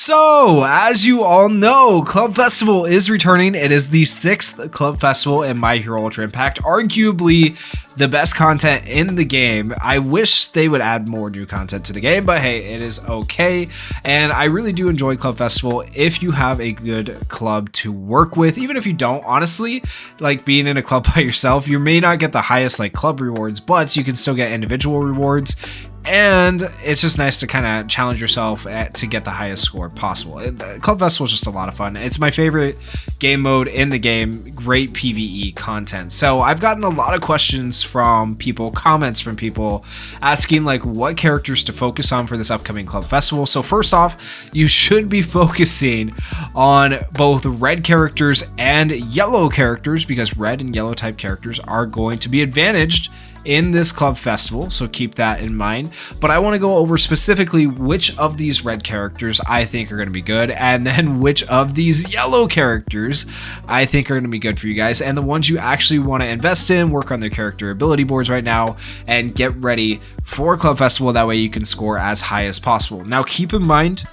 So, as you all know, Club Festival is returning. It is the 6th Club Festival in My Hero Ultra Impact, arguably the best content in the game. I wish they would add more new content to the game, but hey, it is okay. And I really do enjoy Club Festival if you have a good club to work with. Even if you don't, honestly, like being in a club by yourself, you may not get the highest like club rewards, but you can still get individual rewards. And it's just nice to kind of challenge yourself to get the highest score possible. Club Festival is just a lot of fun. It's my favorite game mode in the game. Great PvE content. So I've gotten a lot of questions from people, comments from people asking like what characters to focus on for this upcoming Club Festival. So first off, you should be focusing on both red characters and yellow characters, because red and yellow type characters are going to be advantaged in this Club Festival, so keep that in mind. But I want to go over specifically which of these red characters I think are going to be good, and then which of these yellow characters I think are going to be good for you guys, and the ones you actually want to invest in, work on their character ability boards right now, and get ready for Club Festival. That way you can score as high as possible. Now keep in mind,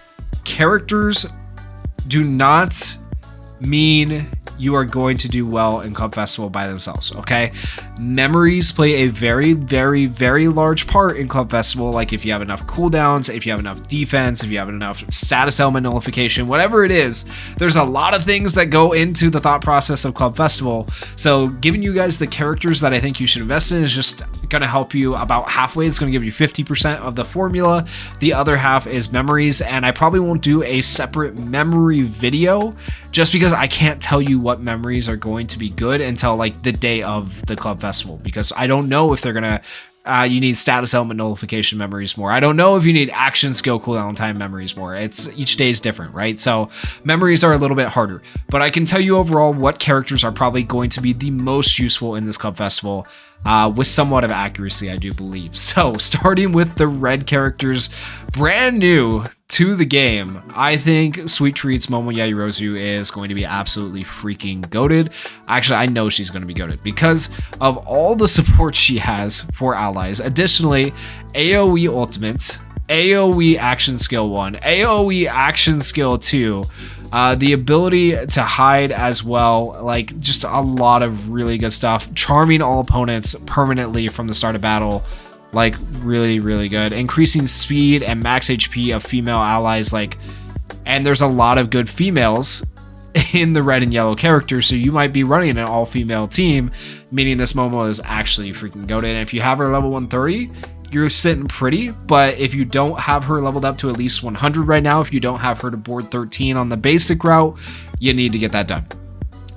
characters do not mean you are going to do well in Club Festival by themselves, okay? Memories play a very, very, very large part in Club Festival. Like if you have enough cooldowns, if you have enough defense, if you have enough status element nullification, whatever it is, there's a lot of things that go into the thought process of Club Festival. So giving you guys the characters that I think you should invest in is just going to help you about halfway. It's going to give you 50% of the formula. The other half is memories, and I probably won't do a separate memory video just because I can't tell you what memories are going to be good until like the day of the Club Festival, because I don't know if they're gonna you need status element nullification memories more. I don't know if you need action skill cooldown time memories more. It's each day is different, right? So memories are a little bit harder, but I can tell you overall what characters are probably going to be the most useful in this Club Festival with somewhat of accuracy, I do believe. So starting with the red characters, brand new to the game, I think Sweet Treats Momo Yairozu is going to be absolutely freaking goated. Actually, I know she's going to be goated because of all the support she has for allies. Additionally, AoE ultimates, AoE action skill 1, AoE action skill 2, the ability to hide as well, like just a lot of really good stuff. Charming all opponents permanently from the start of battle, like really, really good. Increasing speed and max HP of female allies, like, and there's a lot of good females in the red and yellow characters, so you might be running an all-female team, meaning this Momo is actually freaking goated. And if you have her level 130, you're sitting pretty. But if you don't have her leveled up to at least 100 right now, if you don't have her to board 13 on the basic route, you need to get that done,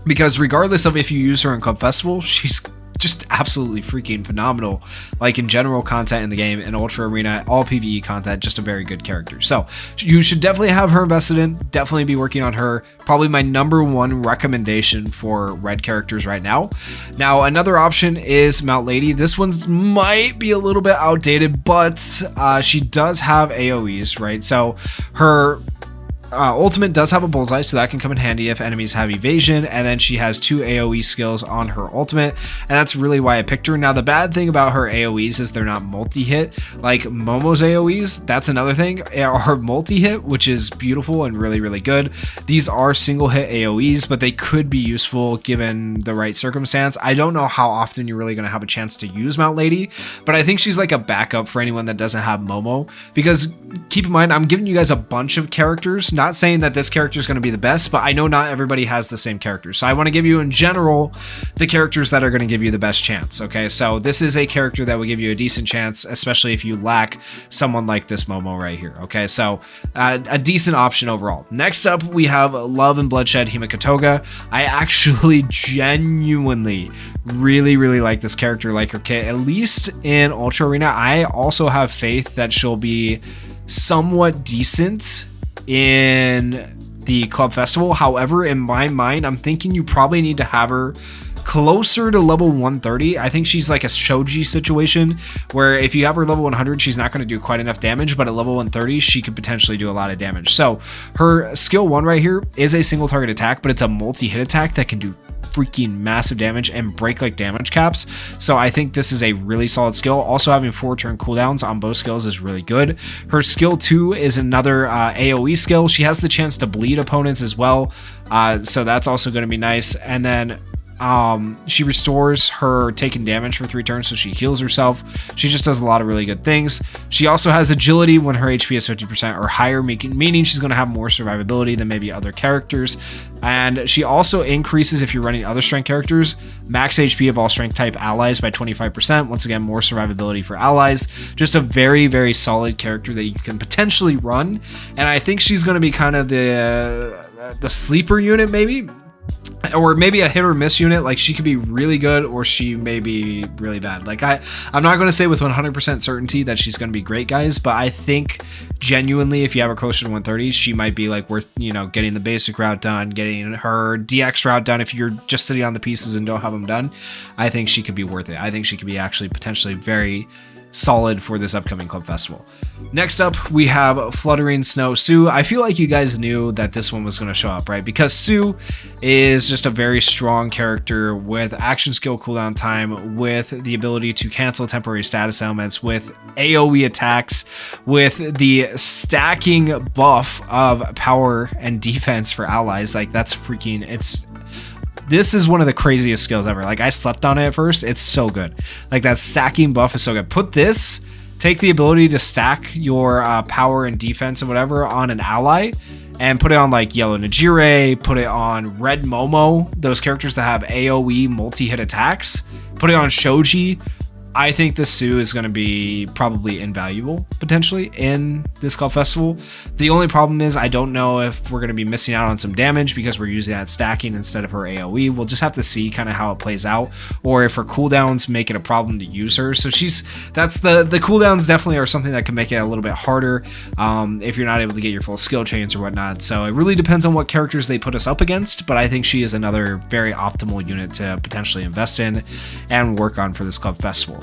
because regardless of if you use her in Club Festival, she's just absolutely freaking phenomenal, like in general content in the game, in Ultra Arena, all PvE content, just a very good character. So you should definitely have her invested in, definitely be working on her. Probably my #1 recommendation for red characters right now. Now another option is Mount Lady. This one's might be a little bit outdated, but she does have AoEs, right? So her ultimate does have a bullseye, so that can come in handy if enemies have evasion, and then she has 2 AoE skills on her ultimate, and that's really why I picked her. Now the bad thing about her AoEs is they're not multi-hit like Momo's AoEs. That's another thing, are multi-hit, which is beautiful and really, really good. These are single hit AoEs, but they could be useful given the right circumstance. I don't know how often you're really going to have a chance to use Mount Lady, but I think she's like a backup for anyone that doesn't have Momo, because keep in mind, I'm giving you guys a bunch of characters. Not saying that this character is going to be the best, but I know not everybody has the same characters. So I want to give you in general the characters that are going to give you the best chance. Okay, so this is a character that will give you a decent chance, especially if you lack someone like this Momo right here. Okay, so a decent option overall. Next up, we have Love and Bloodshed Himikatoga. I actually genuinely really, really like this character, like her kit, at least in Ultra Arena. I also have faith that she'll be somewhat decent in the Club Festival. However, in my mind, I'm thinking you probably need to have her closer to level 130. I think she's like a Shoji situation where if you have her level 100, she's not going to do quite enough damage, but at level 130, she could potentially do a lot of damage. So her skill 1 right here is a single target attack, but it's a multi-hit attack that can do freaking massive damage and break like damage caps. So I think this is a really solid skill. Also having 4 turn cooldowns on both skills is really good. Her skill 2 is another AoE skill. She has the chance to bleed opponents as well. So that's also going to be nice. And then she restores her taken damage for 3 turns, so she heals herself. She just does a lot of really good things. She also has agility when her HP is 50% or higher, meaning she's going to have more survivability than maybe other characters. And she also increases, if you're running other strength characters, max HP of all strength type allies by 25%. Once again, more survivability for allies. Just a very, very solid character that you can potentially run. And I think she's going to be kind of the sleeper unit, maybe. Or maybe a hit or miss unit. Like, she could be really good or she may be really bad. Like, I'm not going to say with 100% certainty that she's going to be great, guys, but I think genuinely if you have her closer to 130, she might be like worth, you know, getting the basic route done, getting her DX route done. If you're just sitting on the pieces and don't have them done, I think she could be worth it. I think she could be actually potentially very solid for this upcoming club festival. Next up, we have Fluttering Snow Sue. I feel like you guys knew that this one was going to show up, right? Because Sue is just a very strong character with action skill cooldown time, with the ability to cancel temporary status elements, with AoE attacks, with the stacking buff of power and defense for allies. Like, that's freaking, this is one of the craziest skills ever. Like, I slept on it at first. It's so good. Like, that stacking buff is so good. Take the ability to stack your power and defense and whatever on an ally and put it on like Yellow Najire, put it on Red Momo, those characters that have AoE multi-hit attacks, put it on Shoji. I think this Sue is going to be probably invaluable potentially in this club festival. The only problem is I don't know if we're going to be missing out on some damage because we're using that stacking instead of her AoE. We'll just have to see kind of how it plays out, or if her cooldowns make it a problem to use her. So that's the cooldowns definitely are something that can make it a little bit harder if you're not able to get your full skill chains or whatnot. So it really depends on what characters they put us up against, but I think she is another very optimal unit to potentially invest in and work on for this club festival.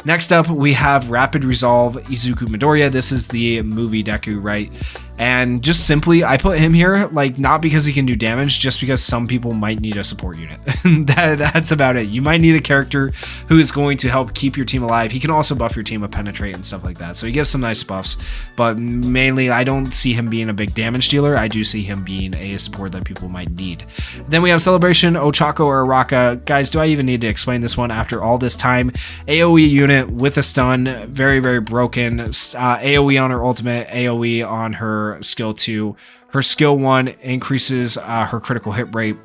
Next up, we have Rapid Resolve Izuku Midoriya. This is the movie Deku, right? And just simply, I put him here, like, not because he can do damage, just because some people might need a support unit. That's about it. You might need a character who is going to help keep your team alive. He can also buff your team with Penetrate and stuff like that. So he gives some nice buffs, but mainly I don't see him being a big damage dealer. I do see him being a support that people might need. Then we have Celebration, Ochako or Araka. Guys, do I even need to explain this one after all this time? AoE unit with a stun, very, very broken. AoE on her ultimate, AoE on her skill 2. Her skill 1 increases her critical hit rate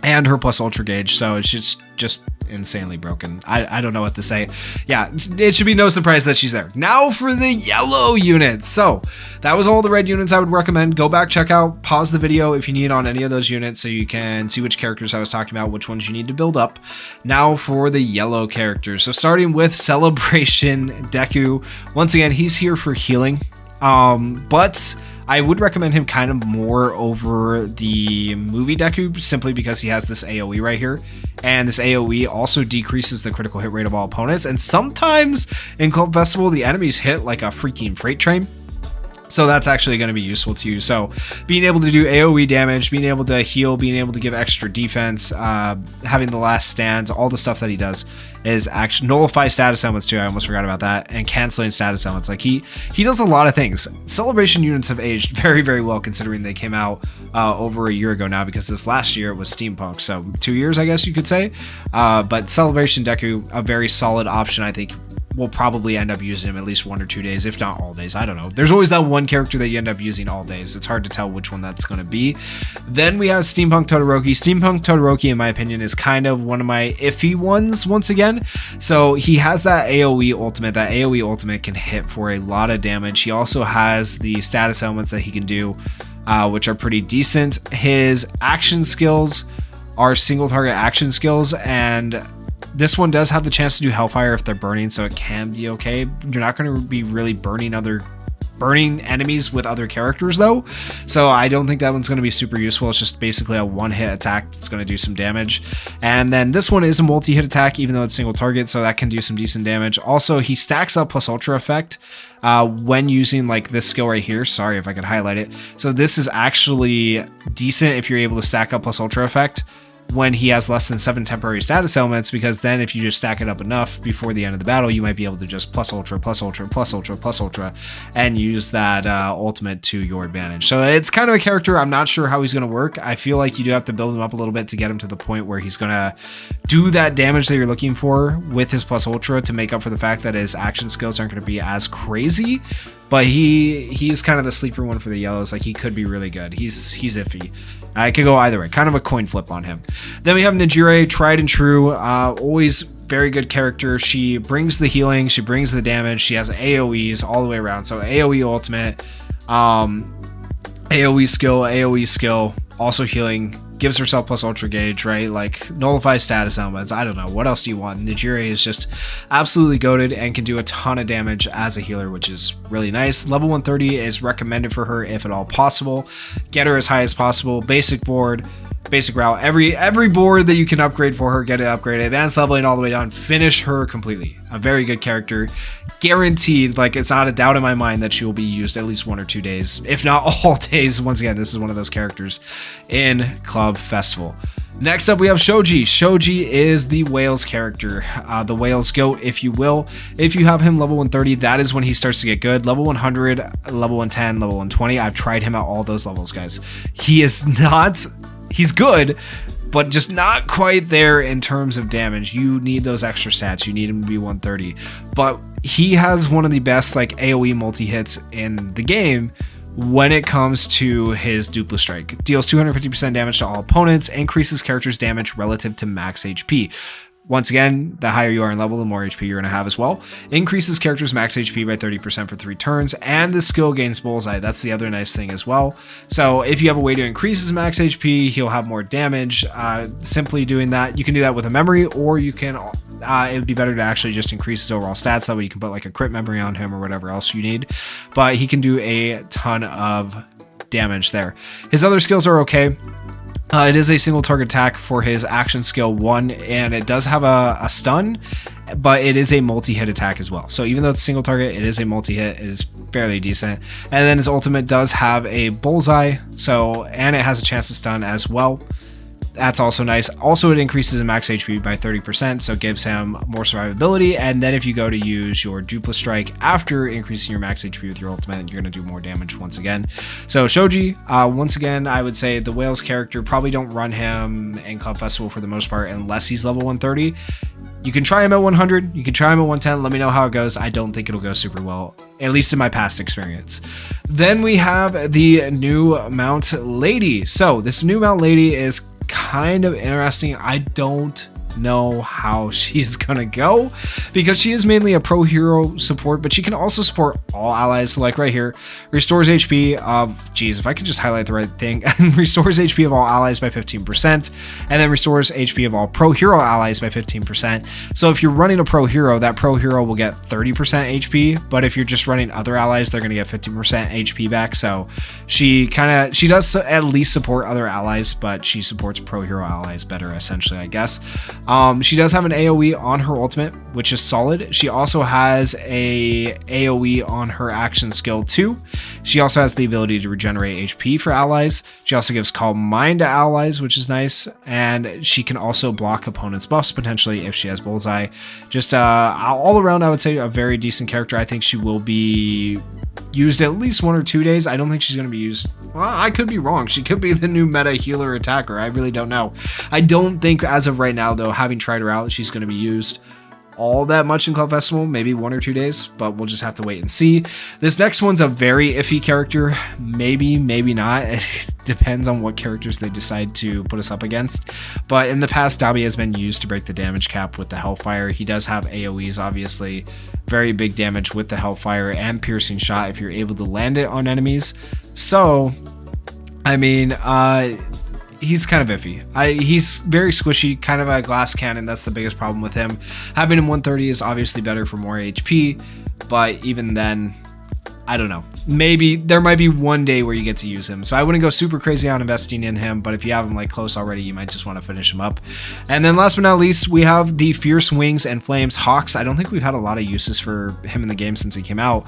and her plus ultra gauge, so it's just insanely broken. I don't know what to say. Yeah, it should be no surprise that she's there. Now for the yellow units. So that was all the red units I would recommend. Go back, check out, pause the video if you need on any of those units so you can see which characters I was talking about, which ones you need to build up. Now for the yellow characters. So starting with Celebration Deku. Once again, he's here for healing. But I would recommend him kind of more over the movie Deku, simply because he has this AoE right here. And this AoE also decreases the critical hit rate of all opponents. And sometimes in Club Festival, the enemies hit like a freaking freight train. So that's actually going to be useful to you. So being able to do AoE damage, being able to heal, being able to give extra defense, having the last stands, all the stuff that he does is actually nullify status elements too. I almost forgot about that. And canceling status elements. Like he does a lot of things. Celebration units have aged very, very well considering they came out over a year ago now, because this last year it was Steampunk. So 2 years, I guess you could say. But Celebration Deku, a very solid option, I think. We'll probably end up using him at least 1 or 2 days, if not all days. I don't know. There's always that one character that you end up using all days. It's hard to tell which one that's going to be. Then we have Steampunk Todoroki. Steampunk Todoroki, in my opinion, is kind of one of my iffy ones once again. So he has that AoE ultimate. That AoE ultimate can hit for a lot of damage. He also has the status elements that he can do, which are pretty decent. His action skills are single target action skills, and this one does have the chance to do Hellfire if they're burning, so it can be okay. You're not going to be really burning enemies with other characters though, so I don't think that one's going to be super useful. It's just basically a one-hit attack that's going to do some damage. And then this one is a multi-hit attack, even though it's single target, so that can do some decent damage. Also, he stacks up plus ultra effect when using like this skill right here. Sorry if I could highlight it. So this is actually decent if you're able to stack up plus ultra effect when he has less than 7 temporary status elements, because then if you just stack it up enough before the end of the battle, you might be able to just plus ultra, plus ultra, plus ultra, plus ultra, and use that ultimate to your advantage. So it's kind of a character I'm not sure how he's going to work. I feel like you do have to build him up a little bit to get him to the point where he's going to do that damage that you're looking for with his plus ultra to make up for the fact that his action skills aren't going to be as crazy. But he's kind of the sleeper one for the yellows. Like, he could be really good. He's iffy. I could go either way. Kind of a coin flip on him. Then we have Najire, tried and true. Always very good character. She brings the healing. She brings the damage. She has AoEs all the way around. So AoE ultimate, AoE skill, also healing. Gives herself plus ultra gauge, right? Like, nullifies status elements. I don't know. What else do you want? Najire is just absolutely goated and can do a ton of damage as a healer, which is really nice. Level 130 is recommended for her if at all possible. Get her as high as possible. Basic board, basic route. Every board that you can upgrade for her, get it upgraded. Advanced leveling all the way down. Finish her completely. A very good character. Guaranteed, like, it's not a doubt in my mind that she will be used at least 1 or 2 days, if not all days. Once again, this is one of those characters in Club Festival. Next up, we have Shoji. Shoji is the Whales character, the Whales goat, if you will. If you have him level 130, that is when he starts to get good. Level 100, level 110, level 120. I've tried him at all those levels, guys. He's good, but just not quite there in terms of damage. You need those extra stats. You need him to be 130. But he has one of the best, like, AoE multi-hits in the game when it comes to his Dupla Strike. Deals 250% damage to all opponents, increases character's damage relative to max HP. Once again, the higher you are in level, the more HP you're going to have as well. Increases character's max HP by 30% for 3 turns, and the skill gains bullseye. That's the other nice thing as well. So if you have a way to increase his max HP, he'll have more damage. Simply doing that, you can do that with a memory, or you can, it would be better to actually just increase his overall stats. That way you can put like a crit memory on him or whatever else you need. But he can do a ton of damage there. His other skills are okay. It is a single target attack for his action skill 1, and it does have a stun, but it is a multi-hit attack as well. So even though it's a single target, it is a multi-hit. It is fairly decent. And then his ultimate does have a bullseye, and it has a chance to stun as well. That's also nice. Also, it increases his max HP by 30%, so it gives him more survivability. And then if you go to use your Dupla Strike after increasing your max HP with your ultimate, you're going to do more damage once again. So Shoji, once again, I would say the Whales character, probably don't run him in Club Festival for the most part unless he's level 130. You can try him at 100, you can try him at 110, let me know how it goes. I don't think it'll go super well, at least in my past experience. Then we have the new Mount Lady. So this new Mount Lady is kind of interesting. I don't know how she's gonna go because she is mainly a pro hero support, but she can also support all allies. So like right here, restores HP of, geez, if I could just highlight the right thing, restores HP of all allies by 15%, and then restores HP of all pro hero allies by 15%. So if you're running a pro hero, that pro hero will get 30% HP, but if you're just running other allies, they're gonna get 15% HP back. So she does at least support other allies, but she supports pro hero allies better, essentially, I guess. She does have an AoE on her ultimate, which is solid. She also has a AoE on her action skill 2. She also has the ability to regenerate HP for allies. She also gives Calm Mind to allies, which is nice. And she can also block opponents' buffs potentially if she has Bullseye. Just all around, I would say a very decent character. I think she will be used at least 1 or 2 days. I don't think she's going to be used. Well, I could be wrong. She could be the new meta healer attacker. I really don't know. I don't think as of right now, though, having tried her out, she's going to be used all that much in Club Festival, maybe 1 or 2 days, but we'll just have to wait and see. This next one's a very iffy character. Maybe, maybe not. It depends on what characters they decide to put us up against. But in the past, Dabi has been used to break the damage cap with the Hellfire. He does have AoEs, obviously. Very big damage with the Hellfire and Piercing Shot if you're able to land it on enemies. So, I mean, he's kind of iffy. He's very squishy, kind of a glass cannon. That's the biggest problem with him. Having him 130 is obviously better for more HP, but even then, I don't know. Maybe there might be one day where you get to use him. So I wouldn't go super crazy on investing in him, but if you have him like close already, you might just want to finish him up. And then last but not least, we have the Fierce Wings and Flames Hawks. I don't think we've had a lot of uses for him in the game since he came out.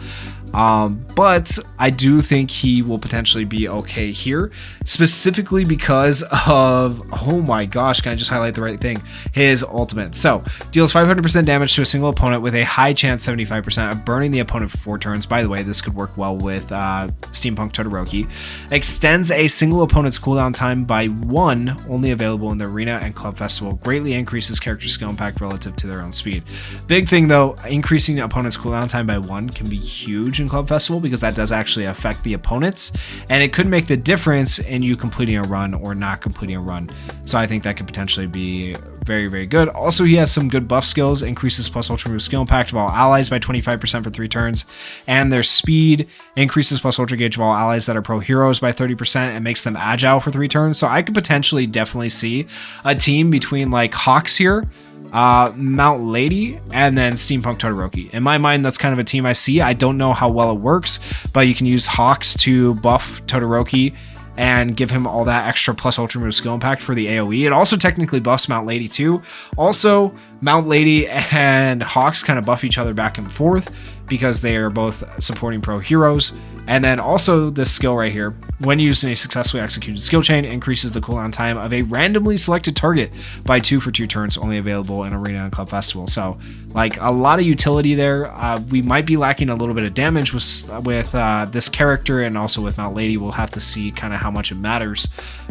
But I do think he will potentially be okay here, specifically because of, oh my gosh, can I just highlight the right thing? His ultimate. So deals 500% damage to a single opponent with a high chance 75% of burning the opponent for 4 turns. By the way, this could work well with Steampunk Todoroki. Extends a single opponent's cooldown time by 1, only available in the arena and club festival. Greatly increases character skill impact relative to their own speed. Big thing though, increasing opponent's cooldown time by 1 can be huge in club festival because that does actually affect the opponents, and it could make the difference in you completing a run or not completing a run. So I think that could potentially be very, very good. Also, he has some good buff skills, increases plus ultra move skill impact of all allies by 25% for 3 turns, and their speed increases plus ultra gauge of all allies that are pro heroes by 30% and makes them agile for 3 turns. So I could potentially definitely see a team between like Hawks here, Mount Lady, and then Steampunk Todoroki. In my mind, that's kind of a team I see. I don't know how well it works, but you can use Hawks to buff Todoroki and give him all that extra plus ultra move skill impact for the AoE. It also technically buffs Mount Lady too. Also, Mount Lady and Hawks kind of buff each other back and forth because they are both supporting pro heroes. And then also this skill right here, when used in a successfully executed skill chain, increases the cooldown time of a randomly selected target by 2 for 2 turns, only available in Arena and Club Festival. So like a lot of utility there. We might be lacking a little bit of damage with this character, and also with Mount Lady. We'll have to see kind of how much it matters.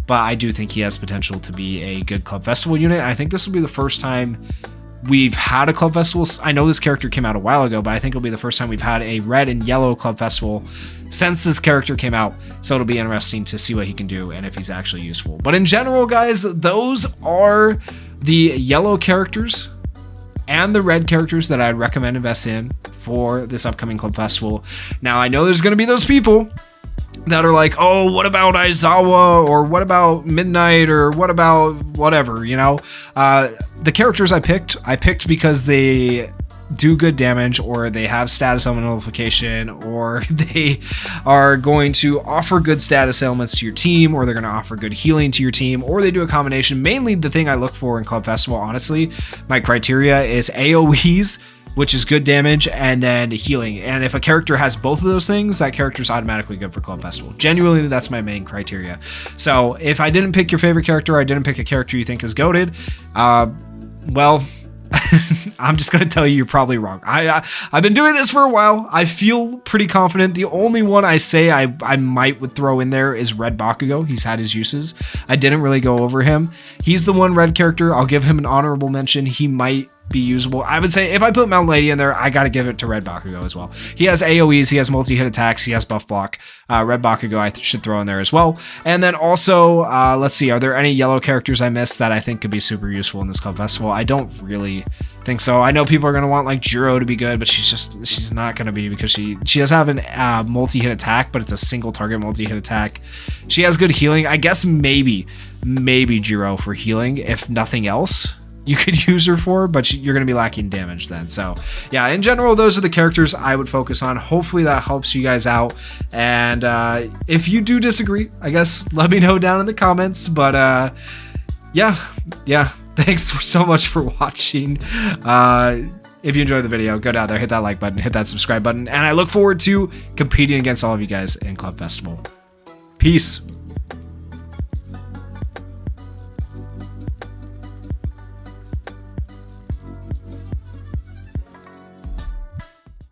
But I do think he has potential to be a good Club Festival unit. I think this will be the first time we've had a Club Festival. I know this character came out a while ago, but I think it'll be the first time we've had a red and yellow Club Festival since this character came out. So it'll be interesting to see what he can do and if he's actually useful. But in general, guys, those are the yellow characters and the red characters that I'd recommend invest in for this upcoming Club Festival. Now, I know there's going to be those people that are like, oh, what about Aizawa, or what about Midnight, or what about whatever, you know? The characters I picked because they do good damage, or they have status element nullification, or they are going to offer good status elements to your team, or they're going to offer good healing to your team, or they do a combination. Mainly the thing I look for in Club Festival, honestly, my criteria is AoEs, which is good damage, and then healing. And if a character has both of those things, that character is automatically good for Club Festival. Genuinely, that's my main criteria. So if I didn't pick your favorite character, or I didn't pick a character you think is goated, well, I'm just going to tell you you're probably wrong. I've been doing this for a while. I feel pretty confident. The only one I say I might would throw in there is Red Bakugo. He's had his uses. I didn't really go over him. He's the one red character. I'll give him an honorable mention. He might be usable. I would say if I put Mount Lady in there, I got to give it to Red Bakugo as well. He has AoEs, he has multi-hit attacks, he has buff block. Red Bakugo I should throw in there as well. And then also, let's see, are there any yellow characters I missed that I think could be super useful in this Club Festival? I don't really think so. I know people are going to want like Jiro to be good, but she's not going to be, because she does have an multi-hit attack, but it's a single target multi-hit attack. She has good healing. I guess maybe Jiro for healing, if nothing else you could use her for, but you're going to be lacking damage then. So yeah, in general, those are the characters I would focus on. Hopefully that helps you guys out. And if you do disagree, I guess let me know down in the comments. But yeah, thanks so much for watching. If you enjoyed the video, go down there, hit that like button, hit that subscribe button, and I look forward to competing against all of you guys in Club Festival. Peace.